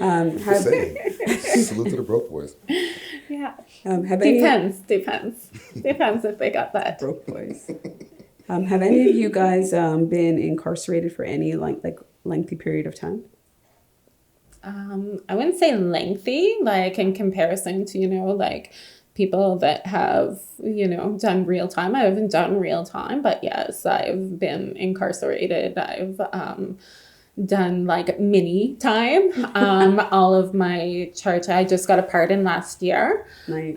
Just saying. Salute to the broke boys. Yeah. Depends if they got that. Broke boys. Have any of you guys been incarcerated for any lengthy period of time? I wouldn't say lengthy, like in comparison to, like people that have, done real time. I haven't done real time, but yes, I've been incarcerated. I've done like mini time. All of my charge, I just got a pardon last year. Nice.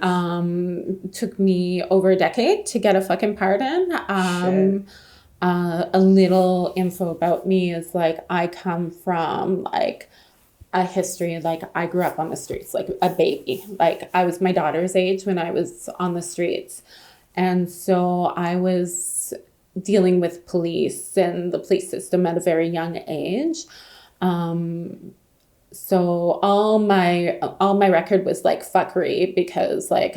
Took me over a decade to get a fucking pardon. A little info about me is like I come from like a history, like I grew up on the streets like a baby. Like I was my daughter's age when I was on the streets. And so I was dealing with police and the police system at a very young age. So all my record was like fuckery because like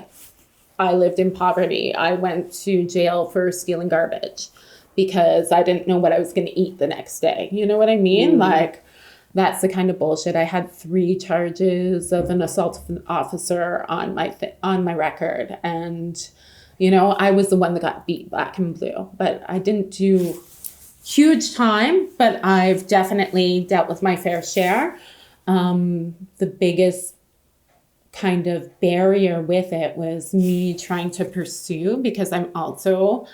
I lived in poverty. I went to jail for stealing garbage because I didn't know what I was going to eat the next day. You know what I mean? Mm-hmm. Like that's the kind of bullshit. I had 3 charges of an assault of an officer on my record. And, I was the one that got beat black and blue. But I didn't do huge time, but I've definitely dealt with my fair share. The biggest kind of barrier with it was me trying to pursue, because I'm also,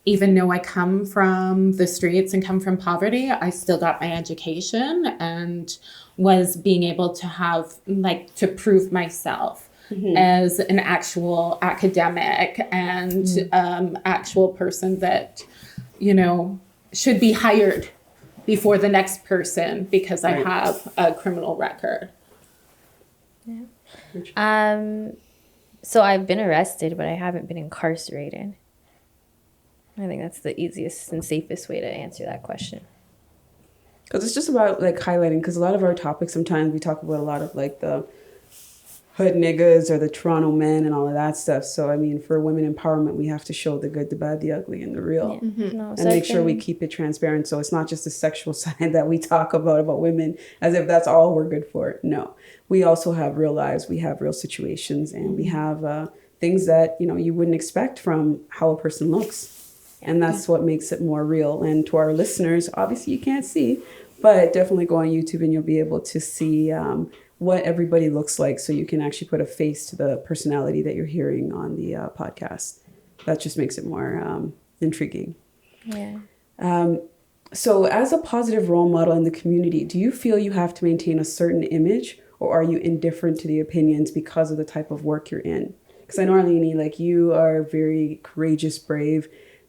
even though I come from the streets and come from poverty, I still got my education and was being able to have, like, to prove myself as an actual academic and actual person that, should be hired before the next person because I have a criminal record. Yeah. So I've been arrested, but I haven't been incarcerated. I think that's the easiest and safest way to answer that question. Because it's just about like highlighting, because a lot of our topics, sometimes we talk about a lot of like the hood niggas or the Toronto men and all of that stuff. So, I mean, for women empowerment, we have to show the good, the bad, the ugly, and the real. Yeah. Mm-hmm. No, and make sure we keep it transparent. So it's not just the sexual side that we talk about women as if that's all we're good for. No, we also have real lives. We have real situations, and we have things that, you wouldn't expect from how a person looks. And that's what makes it more real. And to our listeners, obviously you can't see, but definitely go on YouTube and you'll be able to see what everybody looks like, so you can actually put a face to the personality that you're hearing on the podcast. That just makes it more intriguing. Yeah. So as a positive role model in the community, do you feel you have to maintain a certain image, or are you indifferent to the opinions because of the type of work you're in? Because I know, Arlene, like you are very courageous, brave.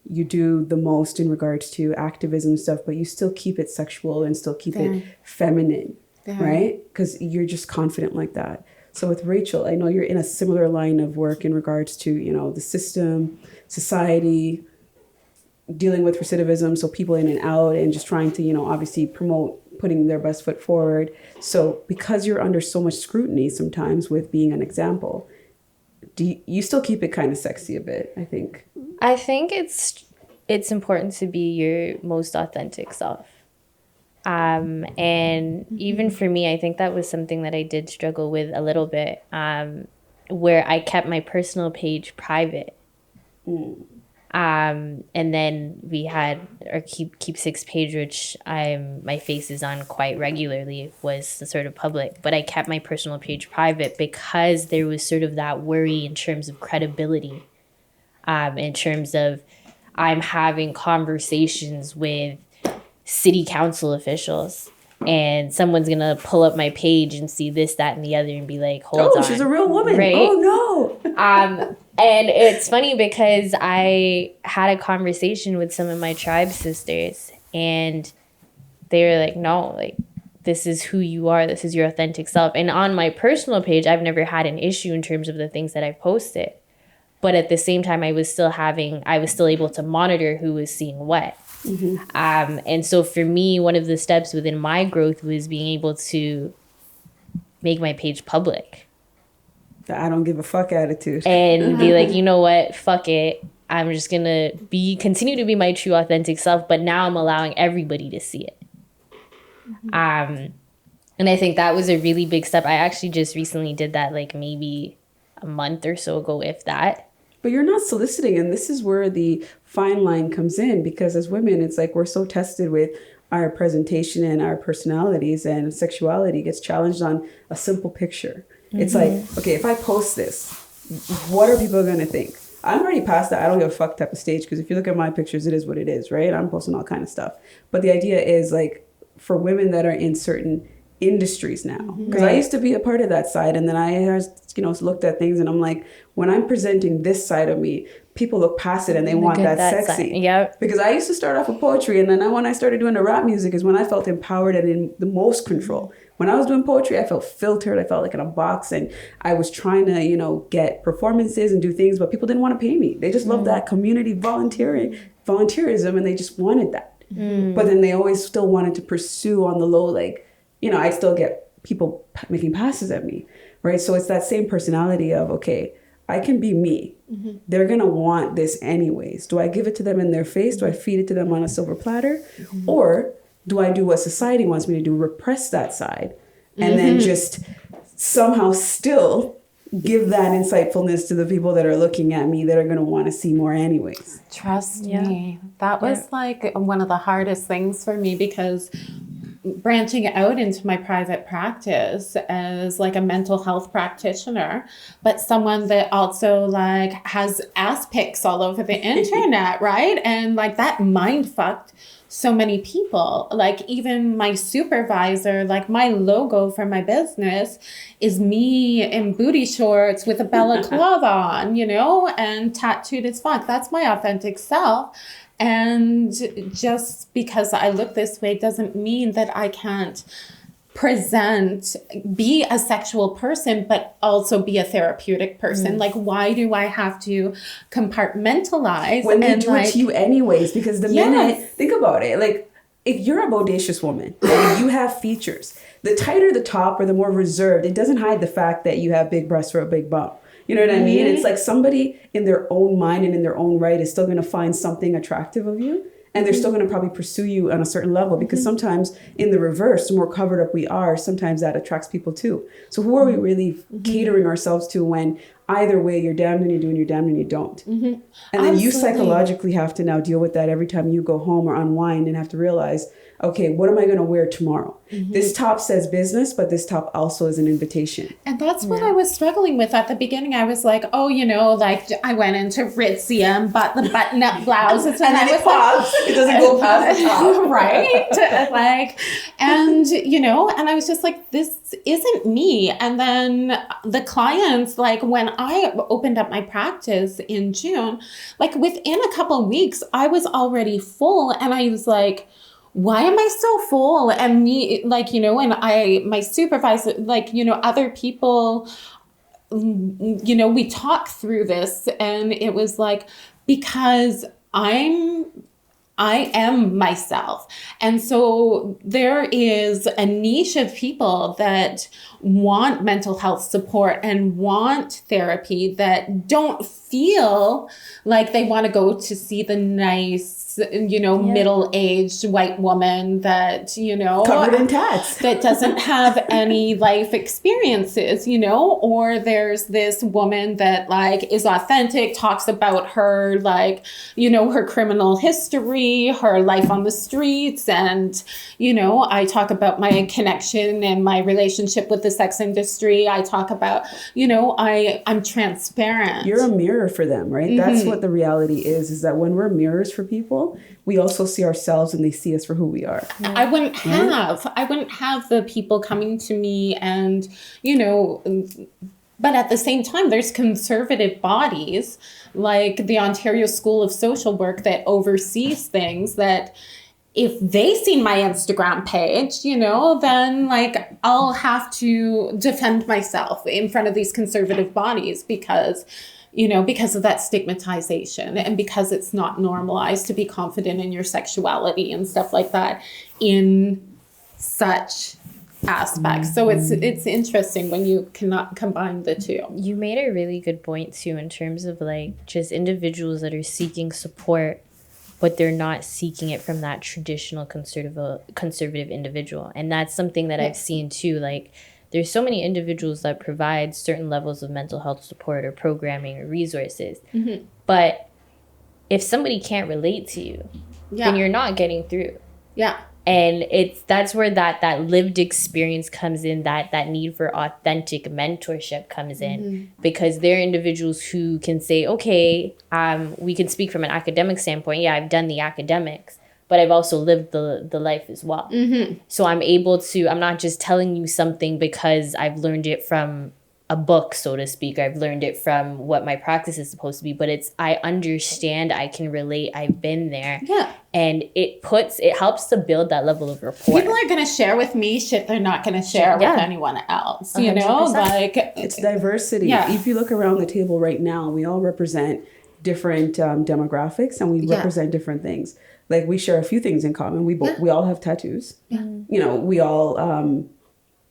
You do the most in regards to activism stuff, but you still keep it sexual and still keep it feminine, right? Because you're just confident like that. So with Rachel, I know you're in a similar line of work in regards to, the system, society, dealing with recidivism, so people in and out, and just trying to, obviously promote putting their best foot forward. So because you're under so much scrutiny sometimes with being an example, do you still keep it kind of sexy a bit, I think? I think it's important to be your most authentic self. And even for me, I think that was something that I did struggle with a little bit, where I kept my personal page private. And then we had our keepsakes page, which my face is on quite regularly, was the sort of public, but I kept my personal page private because there was sort of that worry in terms of credibility, in terms of I'm having conversations with city council officials and someone's going to pull up my page and see this, that, and the other and be like, hold on. Oh, she's a real woman. Right? Oh, no. And it's funny because I had a conversation with some of my tribe sisters and they were like, no, like, this is who you are. This is your authentic self. And on my personal page, I've never had an issue in terms of the things that I've posted. But at the same time, I was still able to monitor who was seeing what. And so for me, one of the steps within my growth was being able to make my page public. The I don't give a fuck attitude. And be like, you know what? Fuck it. I'm just going to continue to be my true authentic self. But now I'm allowing everybody to see it. And I think that was a really big step. I actually just recently did that, like maybe a month or so ago, if that. But you're not soliciting, and this is where the fine line comes in, because as women, it's like we're so tested with our presentation and our personalities, and sexuality gets challenged on a simple picture. It's like, okay, if I post this, what are people going to think? I'm already past that I don't give a fuck type of stage, because if you look at my pictures, it is what it is, right? I'm posting all kind of stuff. But the idea is like for women that are in certain industries now, because I used to be a part of that side, and then I looked at things, and I'm like, when I'm presenting this side of me, people look past it and they want that sexy. Yep. Because I used to start off with poetry, and then when I started doing the rap music is when I felt empowered and in the most control. When I was doing poetry, I felt filtered. I felt like in a box, and I was trying to, get performances and do things, but people didn't want to pay me. They just loved that community volunteerism, and they just wanted that. But then they always still wanted to pursue on the low, like, I still get people making passes at me, right? So it's that same personality of, okay, I can be me. They're going to want this anyways. Do I give it to them in their face? Do I feed it to them on a silver platter? Or do I do what society wants me to do, repress that side, and then just somehow still give that insightfulness to the people that are looking at me that are going to want to see more anyways? Trust me. That was like one of the hardest things for me, because branching out into my private practice as like a mental health practitioner, but someone that also like has ass pics all over the internet, right? And like that mind fucked so many people. Like even my supervisor, like my logo for my business is me in booty shorts with a balaclava on, and tattooed as fuck. That's my authentic self. And just because I look this way doesn't mean that I can't be a sexual person, but also be a therapeutic person. Like, why do I have to compartmentalize? When they do it to you anyways, because the minute, think about it, like if you're a bodacious woman and you have features, the tighter the top or the more reserved, it doesn't hide the fact that you have big breasts or a big bum. You know what I mean? It's like somebody in their own mind and in their own right is still going to find something attractive of you. And they're still going to probably pursue you on a certain level, because sometimes in the reverse, the more covered up we are, sometimes that attracts people too. So who are we really catering ourselves to when either way you're damned and you do and you're damned and you don't? And then you psychologically have to now deal with that every time you go home or unwind, and have to realize, okay, what am I going to wear tomorrow? This top says business, but this top also is an invitation. And that's what I was struggling with at the beginning. I was like, like I went into Ritzy and bought the button-up blouses, and then I was pops. It doesn't go past the top. Right? And, and I was just like, this isn't me. And then the clients, like when I opened up my practice in June, like within a couple of weeks, I was already full, and I was like, why am I so full? And me, like, and my supervisor, like, other people, we talked through this, and it was like, because I am myself. And so there is a niche of people that want mental health support and want therapy that don't feel like they want to go to see the nice, middle-aged white woman that, covered in tats, that doesn't have any life experiences, or there's this woman that like is authentic, talks about her, like, her criminal history, her life on the streets. And, I talk about my connection and my relationship with the sex industry. I talk about, I'm transparent. You're a mirror for them, right? That's what the reality is that when we're mirrors for people, we also see ourselves and they see us for who we are. I wouldn't have the people coming to me and, but at the same time, there's conservative bodies like the Ontario School of Social Work that oversees things that if they see my Instagram page, then like I'll have to defend myself in front of these conservative bodies because of that stigmatization and because it's not normalized to be confident in your sexuality and stuff like that in such aspects. So it's interesting when you cannot combine the two. You made a really good point too in terms of like just individuals that are seeking support but they're not seeking it from that traditional conservative individual. And that's something that I've seen too. Like, there's so many individuals that provide certain levels of mental health support or programming or resources. But if somebody can't relate to you, then you're not getting through. Yeah. And that's where that lived experience comes in, that need for authentic mentorship comes in, because they're individuals who can say, okay, we can speak from an academic standpoint. Yeah, I've done the academics, but I've also lived the life as well. So I'm not just telling you something because I've learned it from a book, so to speak. I've learned it from what my practice is supposed to be, but I understand, I can relate, I've been there. Yeah. And it helps to build that level of rapport. People are going to share with me shit they're not going to share with anyone else. You know, 100%. like it's diversity. Yeah. If you look around the table right now, we all represent different demographics, and we represent different things. Like, we share a few things in common. We all have tattoos. You know, we all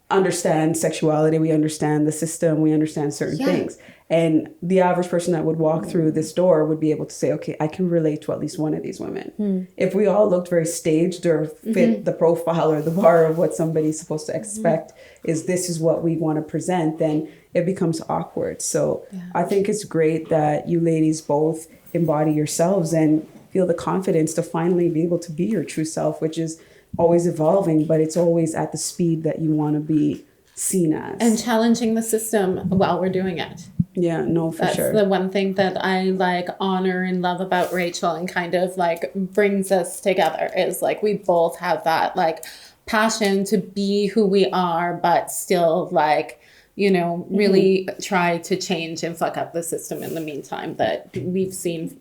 understand sexuality, we understand the system, we understand certain things. And the average person that would walk through this door would be able to say, okay, I can relate to at least one of these women. If we all looked very staged or fit the profile or the bar of what somebody's supposed to expect, this is what we want to present, then it becomes awkward. So I think it's great that you ladies both embody yourselves and feel the confidence to finally be able to be your true self, which is always evolving, but it's always at the speed that you want to be seen as. And challenging the system while we're doing it. Yeah, no, for sure. That's the one thing that I like honor and love about Rachel, and kind of like brings us together, is like we both have that like passion to be who we are, but still like, you know, really try to change and fuck up the system in the meantime that we've seen.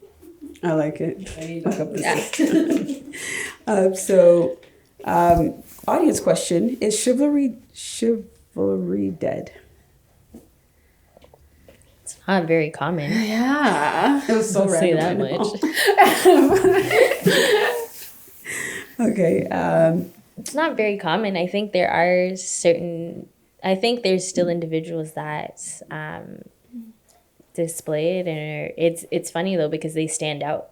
I like it. Fuck up the system. Audience question: is chivalry dead? It's not very common. Yeah. It was so I'll say random. that much. Okay. It's not very common. I think there's still individuals that display it, and it's funny though, because they stand out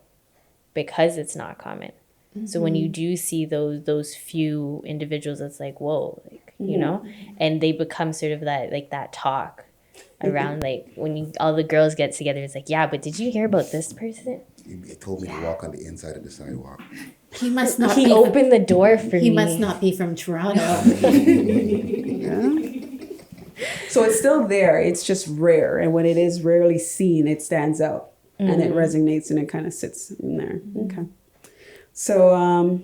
because it's not common. So when you do see those few individuals, it's like, whoa, like, you know, and they become sort of that talk around, like when all the girls get together, it's like, yeah, but did you hear about this person? He told me to walk on the inside of the sidewalk. He must not He be opened the door for me. He must not be from Toronto. So it's still there. It's just rare, and when it is rarely seen, it stands out and it resonates and it kind of sits in there. Okay. So,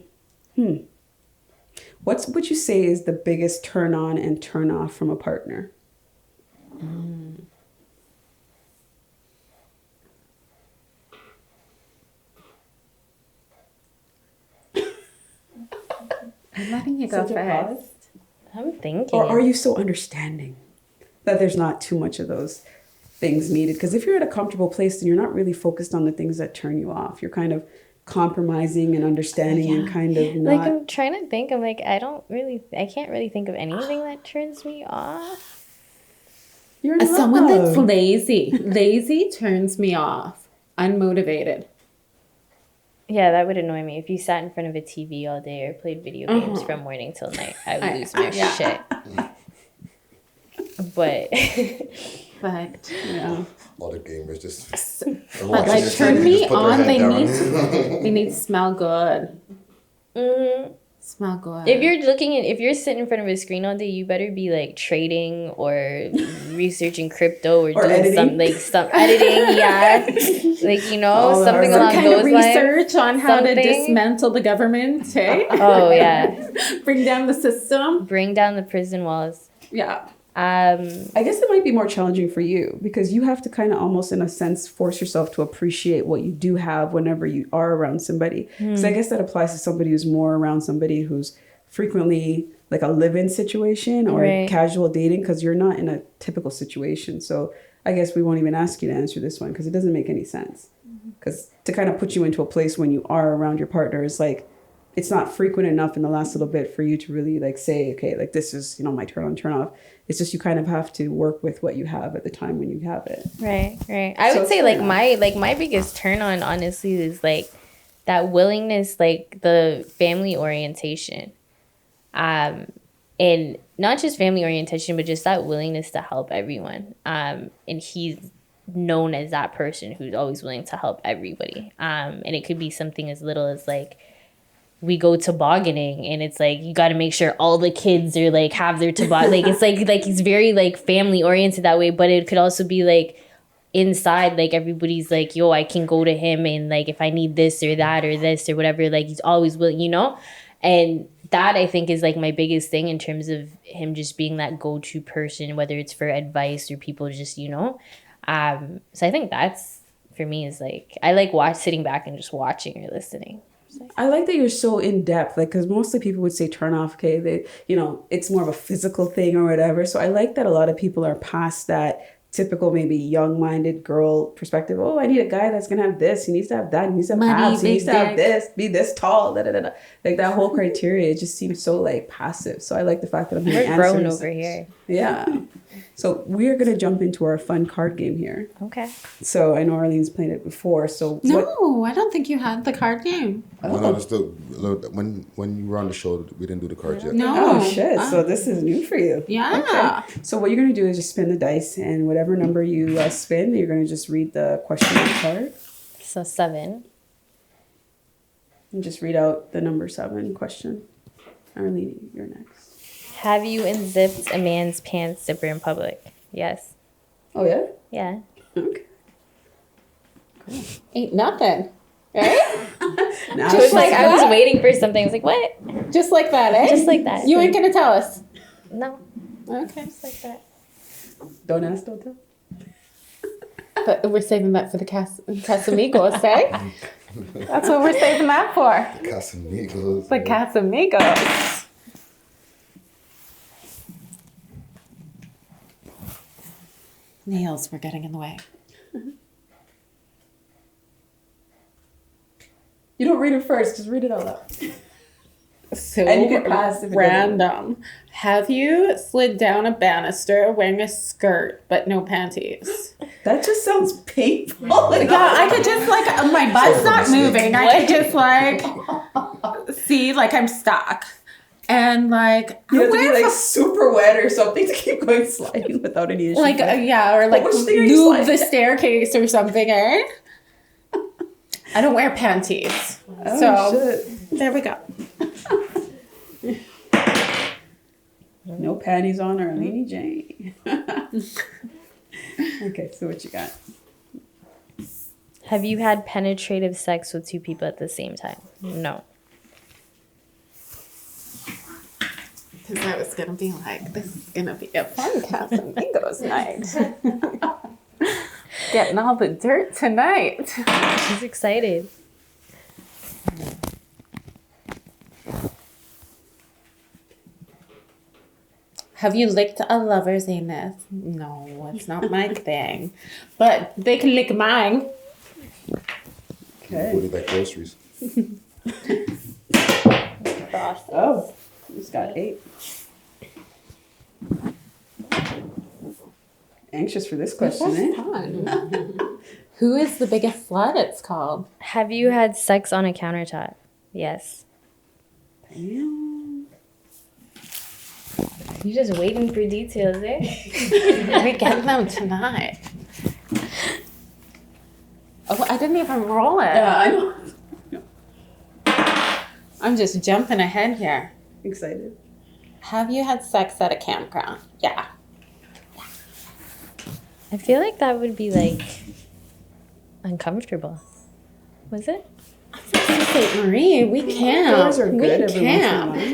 what would you say is the biggest turn on and turn off from a partner? I'm letting you go first. I'm thinking. Or are you so understanding that there's not too much of those things needed? Because if you're at a comfortable place, then you're not really focused on the things that turn you off. You're kind of compromising and understanding and kind of not... Like, I'm trying to think. I'm like, I can't really think of anything that turns me off. You're in Someone love. that's lazy. Lazy turns me off. Unmotivated. Yeah, that would annoy me. If you sat in front of a TV all day or played video games from morning till night, I would lose my shit. But yeah. All the gamers just... But like, turn me on. They need to smell good. Smell good. If you're sitting in front of a screen all day, you better be like trading or researching crypto or doing editing. some editing, yeah. Like, you know, something along kind those of lines. research on how to dismantle the government, hey? Oh yeah. Bring down the system. Bring down the prison walls. Yeah. I guess it might be more challenging for you because you have to kind of almost in a sense force yourself to appreciate what you do have whenever you are around somebody. Because I guess that applies to somebody who's more around somebody who's frequently like a live-in situation or casual dating, because you're not in a typical situation. So I guess we won't even ask you to answer this one because it doesn't make any sense. Because to kind of put you into a place when you are around your partner is like, it's not frequent enough in the last little bit for you to really like say, okay, like this is, you know, my turn on, turn off. It's just you kind of have to work with what you have at the time when you have it. Right. I would say like my biggest turn on honestly is like that willingness, like the family orientation, and not just family orientation, but just that willingness to help everyone. And he's known as that person who's always willing to help everybody. And it could be something as little as like, we go tobogganing and it's like, you got to make sure all the kids are like, have their toboggan. Like, it's like he's very like family oriented that way, but it could also be like inside, like everybody's like, yo, I can go to him and like, if I need this or that or this or whatever, like he's always willing, you know? And that I think is like my biggest thing in terms of him just being that go-to person, whether it's for advice or people just, you know? So I think that's, for me, is like, I like sitting back and just watching or listening. I like that you're so in depth, like, because mostly people would say turn off, okay, they, you know, it's more of a physical thing or whatever. So I like that a lot of people are past that typical, maybe young-minded girl perspective. Oh, I need a guy that's gonna have this. He needs to have that. He needs to have abs. He needs to have this. Be this tall. Da, da, da, da. Like that whole criteria just seems so like passive. So I like the fact that I'm hearing We're grown answers. over here. Yeah. So we're gonna jump into our fun card game here. Okay. So I know Arlene's played it before. So No, I don't think you had the card game. No, that's the, when you were on the show, we didn't do the cards yet. No. Oh shit! So this is new for you. Yeah. Okay. So what you're gonna do is just spin the dice, and whatever number you spin, you're gonna just read the question on the card, So 7. and just read out the number 7 question. Arlene, you're next. Have you unzipped a man's pants zipper in public? Yes. Oh yeah. Yeah. Okay. Ain't nothing. Right? Now It was she's- like, I was waiting for something. I was like, what? Just like that, eh? Just like that. You ain't gonna tell us. No. Okay. Just like that. don't ask, don't tell. But we're saving that for the Casamigos, eh? That's what we're saving that for. Casamigos. The Casamigos. Nails were getting in the way. You don't read it first. Just read it out loud. So And you can pass if it doesn't random. Have you slid down a banister wearing a skirt but no panties? That just sounds painful. Yeah, I could just like my butt's not moving. I could just like see like I'm stuck. And like You have to be where like super wet or something to keep going sliding without any issues. like yeah, or like which thing are you move sliding the down? staircase or something, eh? I don't wear panties. Oh, so shit. there we go. No panties on Arlene Jane. Okay, so what you got? Have you had penetrative sex with 2 people at the same time? No. Because I was gonna be like, this is gonna be a fun Casamigos night. Getting all the dirt tonight. She's excited. Have you licked a lover's anus? No, it's not my thing. But they can lick mine. Okay. What is that groceries? Oh, just got 8. Anxious for this question, eh? Fun. Who is the biggest slut, it's called? Have you had sex on a countertop? Yes. Damn. You're just waiting for details, eh? We get them tonight. Oh, I didn't even roll it. Yeah, I know. I'm just jumping ahead here. Excited. Have you had sex at a campground? Yeah. I feel like that would be like uncomfortable. Was it? St. Marie, we camp. Those are good We every once in a camp. while.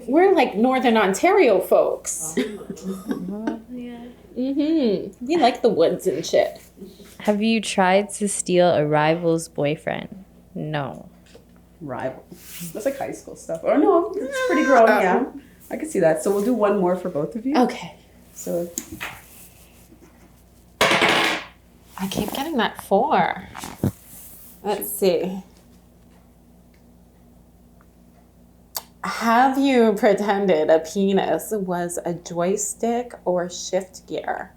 We're like Northern Ontario folks. Yeah. We like the woods and shit. Have you tried to steal a rival's boyfriend? No. Rival. That's like high school stuff. Oh no, it's pretty grown, yeah. I can see that. So we'll do one more for both of you. Okay. So I keep getting that 4. Let's see. Have you pretended a penis was a joystick or shift gear?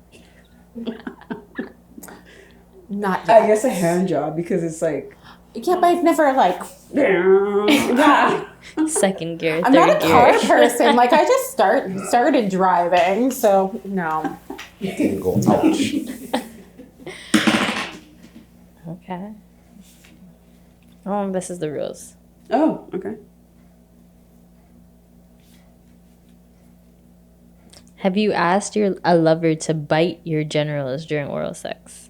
Not yet. I guess a hand job because it's like Yeah, but I've never like. Yeah. Second gear, I'm third not a gear. car person. Like I just started driving, so no. Didn't go ouch. Okay. Oh, this is the rules. Oh, okay. Have you asked a lover to bite your genitals during oral sex?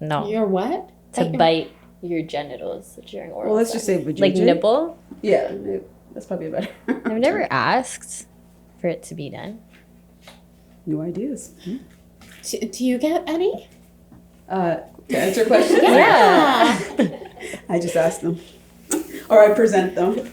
No. You're what? To bite your genitals during oral Well, let's sex. just say vajayjay. Like nipple? Yeah, that's probably better. I've never asked for it to be done. New ideas. Do you get any? To answer questions? Yeah. I just ask them. Or I present them.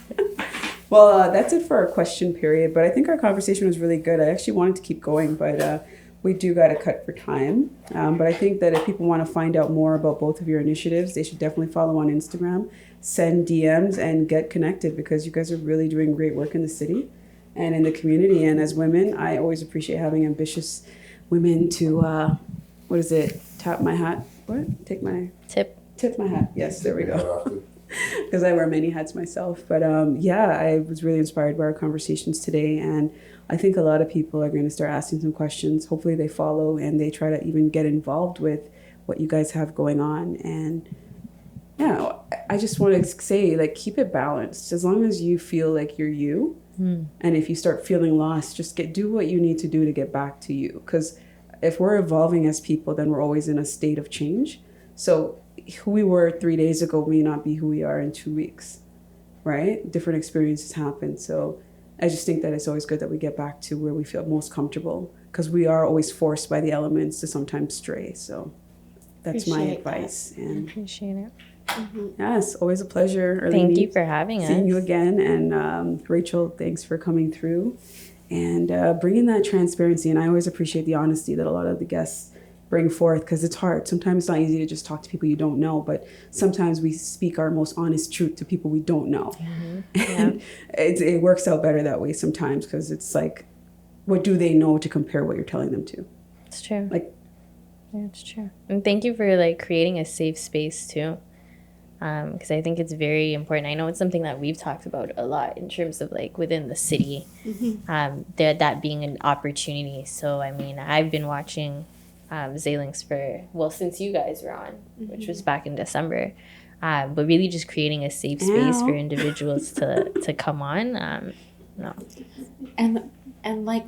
Well, that's it for our question period. But I think our conversation was really good. I actually wanted to keep going, but we do got to cut for time. But I think that if people want to find out more about both of your initiatives, they should definitely follow on Instagram, send DMs, and get connected because you guys are really doing great work in the city and in the community. And as women, I always appreciate having ambitious women to, tap my hat? What? Take my... Tip my hat. Yes, there we go. Because I wear many hats myself. But yeah, I was really inspired by our conversations today. And I think a lot of people are going to start asking some questions. Hopefully they follow and they try to even get involved with what you guys have going on. And yeah, I just want to say, like, keep it balanced. As long as you feel like you're you. And if you start feeling lost, just do what you need to do to get back to you. Because if we're evolving as people, then we're always in a state of change. So who we were 3 days ago may not be who we are in 2 weeks, right? Different experiences happen. So I just think that it's always good that we get back to where we feel most comfortable because we are always forced by the elements to sometimes stray. So that's my advice. And Appreciate it. yes, always a pleasure. Arlene, Thank you for having us. seeing you again. And Rachel, thanks for coming through and bringing that transparency. And I always appreciate the honesty that a lot of the guests bring forth because it's hard. Sometimes it's not easy to just talk to people you don't know, but sometimes we speak our most honest truth to people we don't know. And it works out better that way sometimes because it's like, what do they know to compare what you're telling them to? It's true. Like, yeah, it's true. And thank you for like creating a safe space too. Because I think it's very important. I know it's something that we've talked about a lot in terms of like within the city, that being an opportunity. So, I mean, I've been watching Zalinks since you guys were on, which was back in December. But really just creating a safe space for individuals to come on. No. And like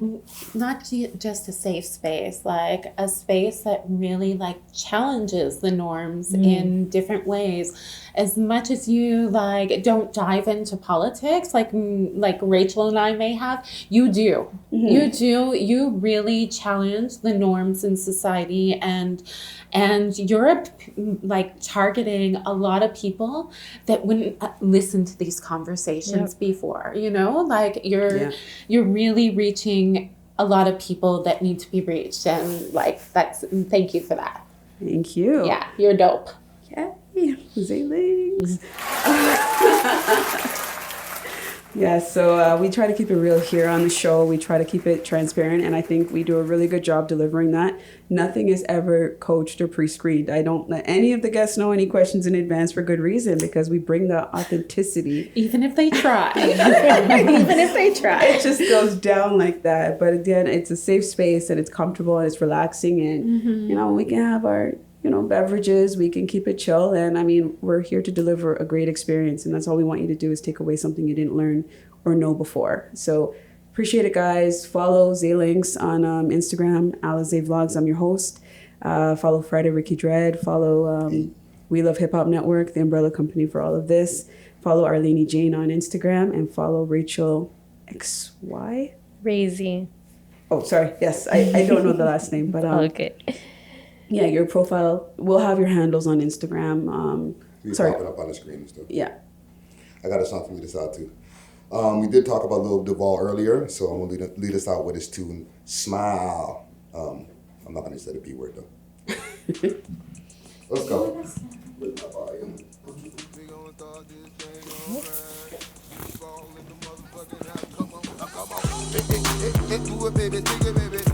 not just a safe space, like a space that really like challenges the norms in different ways. As much as you like don't dive into politics like Rachel and I may have, you do. You really challenge the norms in society and you're like targeting a lot of people that wouldn't listen to these conversations before, you know, like you're really reaching a lot of people that need to be reached. And like, thank you for that. thank you. Yeah, you're dope. Yay, Zalinks. Yeah, so we try to keep it real here on the show. We try to keep it transparent, and I think we do a really good job delivering that. Nothing is ever coached or pre-screened. I don't let any of the guests know any questions in advance for good reason because we bring the authenticity. Even if they try. Even if they try. It just goes down like that. But again, it's a safe space, and it's comfortable, and it's relaxing, and, you know, we can have our... beverages, we can keep it chill. And I mean, we're here to deliver a great experience. And that's all we want you to do is take away something you didn't learn or know before. So appreciate it, guys. Follow Zalinks on Instagram, Alizé Vlogs. I'm your host. Follow Friday Ricky Dred. Follow We Love Hip Hop Network, the umbrella company for all of this. Follow Arlene Jane on Instagram and follow Rachel XY. Razy. Oh, sorry. Yes, I don't know the last name, but Okay. Yeah, your profile. We'll have your handles on Instagram. Sorry, popping up on the screen and stuff. Yeah. I got a song for you to this out too. We did talk about Lil Duval earlier, so I'm gonna lead us out with his tune "Smile." I'm not gonna say the B word though. Let's go. With my volume. Do it, baby, take it, baby.